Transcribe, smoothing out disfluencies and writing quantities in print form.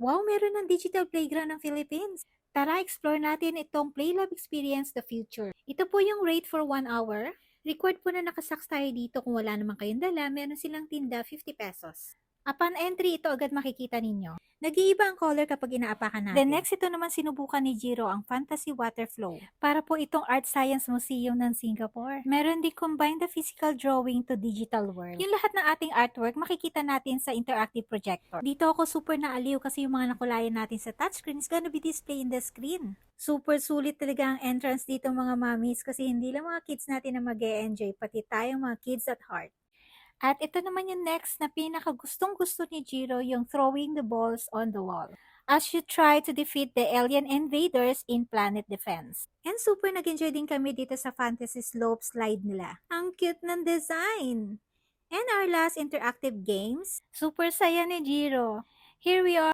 Wow, meron ng Digital Playground ng Philippines. Tara, explore natin itong Playlab Experience the Future. Ito po yung rate for 1 hour. Record po na nakasaks tayo dito kung wala naman kayong dala. Meron silang tinda, 50 pesos. Upon entry, ito agad makikita ninyo. Nag-iiba ang color kapag inaapakan natin. Then next, ito naman sinubukan ni Jiro ang Fantasy Water Flow. Para po itong Art Science Museum ng Singapore. Meron din combine the physical drawing to digital world. Yung lahat ng ating artwork, makikita natin sa interactive projector. Dito ako super naaliw kasi yung mga nakulayan natin sa touchscreen is gonna be displayed in the screen. Super sulit talaga ang entrance dito mga mommies kasi hindi lang mga kids natin na mag-e-enjoy, pati tayong mga kids at heart. At ito naman yung next na pinakagustong gusto ni Jiro, yung throwing the balls on the wall. As you try to defeat the alien invaders in Planet Defense. And super nag-enjoy din kami dito sa Fantasy Slope slide nila. Ang cute ng design! And our last interactive games, super saya ni Jiro. Here we are.